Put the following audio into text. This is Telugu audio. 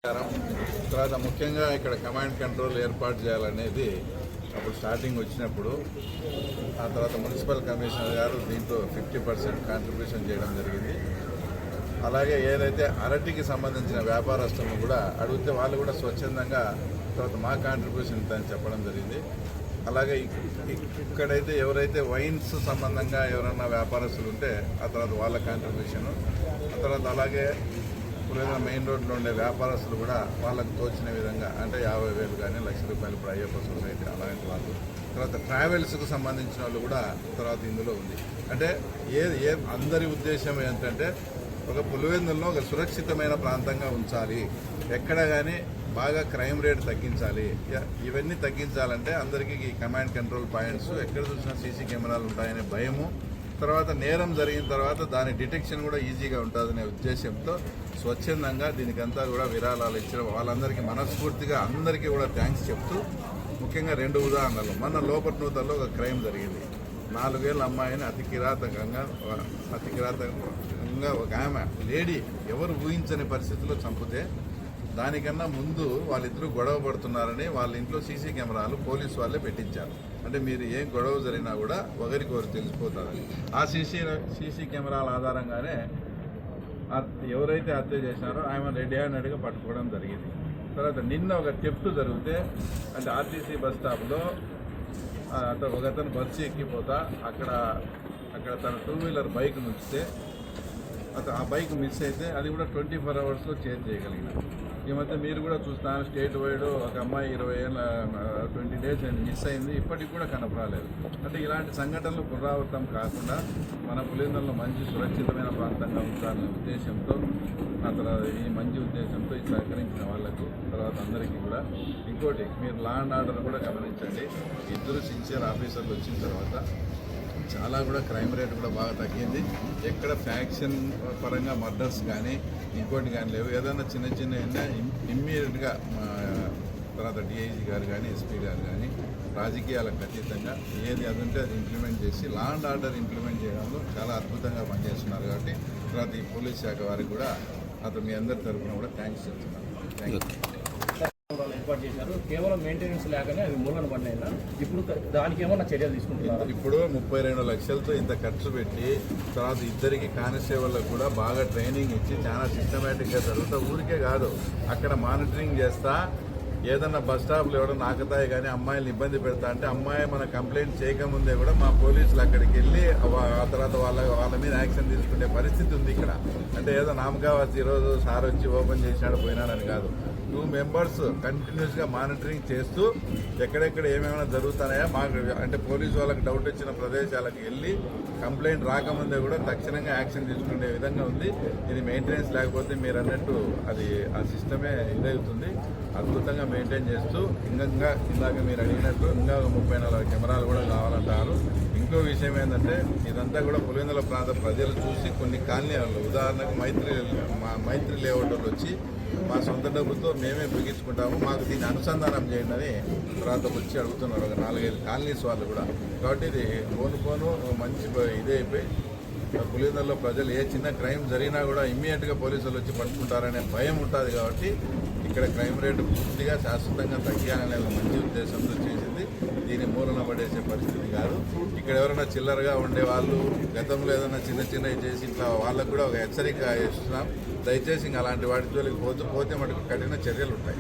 తర్వాత ముఖ్యంగా ఇక్కడ కమాండ్ కంట్రోల్ ఏర్పాటు చేయాలనేది అప్పుడు స్టార్టింగ్ వచ్చినప్పుడు ఆ తర్వాత మున్సిపల్ కమిషనర్ గారు దీంట్లో 50% కాంట్రిబ్యూషన్ చేయడం జరిగింది. అలాగే ఏదైతే అరటికి సంబంధించిన వ్యాపారస్తులను కూడా అడిగితే వాళ్ళు కూడా స్వచ్ఛందంగా తర్వాత మా కాంట్రిబ్యూషన్ ఇంత అని చెప్పడం జరిగింది. అలాగే ఇక్కడైతే ఎవరైతే వైన్స్ సంబంధంగా ఎవరైనా వ్యాపారస్తులు ఉంటే ఆ తర్వాత వాళ్ళ కాంట్రిబ్యూషను, ఆ తర్వాత అలాగే ఇప్పుడు మెయిన్ రోడ్లో ఉండే వ్యాపారస్తులు కూడా వాళ్ళకు తోచిన విధంగా అంటే 50,000 కానీ ₹1,00,000 ఇప్పుడు అయ్యప్ప సొసైటీ అలాంటి వాళ్ళు, తర్వాత ట్రావెల్స్కు సంబంధించిన వాళ్ళు కూడా తర్వాత ఇందులో ఉంది. అంటే అందరి ఉద్దేశం ఏంటంటే ఒక పులివెందులను ఒక సురక్షితమైన ప్రాంతంగా ఉంచాలి, ఎక్కడ కానీ బాగా క్రైమ్ రేట్ తగ్గించాలి. ఇవన్నీ తగ్గించాలంటే అందరికీ ఈ కమాండ్ కంట్రోల్ పాయింట్స్ ఎక్కడ చూసినా సీసీ కెమెరాలు ఉంటాయనే భయము, తర్వాత నేరం జరిగిన తర్వాత దాని డిటెక్షన్ కూడా ఈజీగా ఉంటుందనే ఉద్దేశంతో స్వచ్ఛందంగా దీనికంతా కూడా విరాళాలు ఇచ్చిన వాళ్ళందరికీ మనస్ఫూర్తిగా అందరికీ కూడా థ్యాంక్స్ చెప్తూ, ముఖ్యంగా 2 ఉదాహరణలు. మన లోపట్నూతల్లో ఒక క్రైమ్ జరిగింది. 4 ఏళ్ళ అమ్మాయిని అతి కిరాతకంగా ఒక ఆమె లేడీ ఎవరు ఊహించని పరిస్థితుల్లో చంపితే దానికన్నా ముందు వాళ్ళిద్దరూ గొడవ పడుతున్నారని వాళ్ళ ఇంట్లో సీసీ కెమెరాలు పోలీసు వాళ్ళే పెట్టించారు. అంటే మీరు ఏం గొడవ జరిగినా కూడా ఒకరికొకరు తెలిసిపోతారని ఆ సీసీ కెమెరాల ఆధారంగానే ఎవరైతే హత్య చేశారో ఆమె రెడీ హ్యాండెడ్గా పట్టుకోవడం జరిగింది. తర్వాత నిన్న ఒక థెఫ్ట్ జరిగితే అంటే ఆర్టీసీ బస్ స్టాప్లో ఒకతను బస్సు ఎక్కిపోతా అక్కడ తన 2 వీలర్ బైక్ నుంచితే ఆ బైక్ మిస్ అయితే అది కూడా 24 అవర్స్లో చేంజ్ చేయగలిగినారు. ఈ మధ్య మీరు కూడా చూస్తాను, స్టేట్ వైడ్ ఒక అమ్మాయి 20 డేస్ మిస్ అయింది, ఇప్పటికి కూడా కనపరాలేదు. అంటే ఇలాంటి సంఘటనలు పునరావృతం కాకుండా మన పులివెందులను మంచి సురక్షితమైన ప్రాంతంగా ఉంచాలనే ఉద్దేశంతో ఈ మంచి ఉద్దేశంతో ఈ సహకరించిన వాళ్లకు తర్వాత అందరికీ కూడా ఇంకోటి మీరు లా అండ్ ఆర్డర్ కూడా గమనించండి. 2 సిన్సియర్ ఆఫీసర్లు వచ్చిన తర్వాత చాలా కూడా క్రైమ్ రేట్ కూడా బాగా తగ్గింది. ఎక్కడ ఫ్యాక్షన్ పరంగా మర్డర్స్ కానీ ఇంకోటి కానీ లేవు. ఏదైనా చిన్న ఇమ్మీడియట్గా తర్వాత డిఐజీ గారు కానీ ఎస్పీ గారు కానీ రాజకీయాలకు అతీతంగా ఏది అది ఉంటే అది ఇంప్లిమెంట్ చేసి లా అండ్ ఆర్డర్ ఇంప్లిమెంట్ చేయడంలో చాలా అద్భుతంగా పనిచేస్తున్నారు. కాబట్టి తర్వాత ఈ పోలీస్ శాఖ వారికి కూడా మీ అందరి తరఫున కూడా థ్యాంక్స్ చెప్తున్నాను. Thank you. ఏర్పాటు చేశారు, కేవలం మెయింటెనెన్స్ లేకనే అవి మూలన పడినా ఇప్పుడు దానికి ఏమన్నా చర్యలు తీసుకుంటున్నారు. ఇప్పుడు 32 లక్షలతో ఇంత ఖర్చు పెట్టి తర్వాత 2 కానిస్టేబుల్లకు కూడా బాగా ట్రైనింగ్ ఇచ్చి చాలా సిస్టమేటిక్గా జరుగుతా ఊరికే కాదు అక్కడ మానిటరింగ్ చేస్తా. ఏదన్నా బస్ స్టాప్లో ఎవడన్నా ఆకతాయి కానీ అమ్మాయిలు ఇబ్బంది పెడతా అంటే అమ్మాయి మన కంప్లైంట్ చేయకముందే కూడా మా పోలీసులు అక్కడికి వెళ్ళి ఆ తర్వాత వాళ్ళ మీద యాక్షన్ తీసుకునే పరిస్థితి ఉంది ఇక్కడ. అంటే ఏదో నామకావాసి ఈరోజు సార్ వచ్చి ఓపెన్ చేసినాడు పోయినాడని కాదు. 2 మెంబర్స్ కంటిన్యూస్గా మానిటరింగ్ చేస్తూ ఎక్కడెక్కడ ఏమేమైనా జరుగుతున్నాయో మాకు అంటే పోలీసు వాళ్ళకి డౌట్ వచ్చిన ప్రదేశాలకు వెళ్ళి కంప్లైంట్ రాకముందే కూడా తక్షణంగా యాక్షన్ తీసుకునే విధంగా ఉంది. ఇది మెయింటెనెన్స్ లేకపోతే మీరు అన్నట్టు అది ఆ సిస్టమే ఇదవుతుంది. అద్భుతంగా మెయింటైన్ చేస్తూ ఇందాక మీరు అడిగినట్టు ఇంకా 34 కెమెరాలు కూడా కావాలంటారు. ఇంకో విషయం ఏంటంటే ఇదంతా కూడా పులివెందుల ప్రాంత ప్రజలు చూసి కొన్ని కాలనీ వాళ్ళు ఉదాహరణకు మైత్రి లేఅవుట్ వాళ్ళు వచ్చి మా సొంత డబ్బుతో మేమే బిగించుకుంటాము, మాకు దీన్ని అనుసంధానం చేయండి అని తర్వాత వచ్చి అడుగుతున్నారు ఒక 4-5 కాలనీస్ వాళ్ళు కూడా. కాబట్టి ఇది పోను మంచి ఇదే అయిపోయి పులివెందులలో ప్రజలు ఏ చిన్న క్రైమ్ జరిగినా కూడా ఇమ్మీడియట్గా పోలీసులు వచ్చి పట్టుకుంటారనే భయం ఉంటుంది. కాబట్టి ఇక్కడ క్రైమ్ రేటు పూర్తిగా శాశ్వతంగా తగ్గాలనే మంచి ఉద్దేశంతో చేసింది. దీన్ని మూలన పడేసే పరిస్థితి కాదు. ఇక్కడ ఎవరైనా చిల్లరగా ఉండే వాళ్ళు గతంలో ఏదైనా చిన్నవి చేసి ఇట్లా వాళ్ళకు కూడా ఒక హెచ్చరిక ఇస్తున్నాం. దయచేసి అలాంటి వాటి జోలికి పోతే మటుకు కఠిన చర్యలు ఉంటాయి.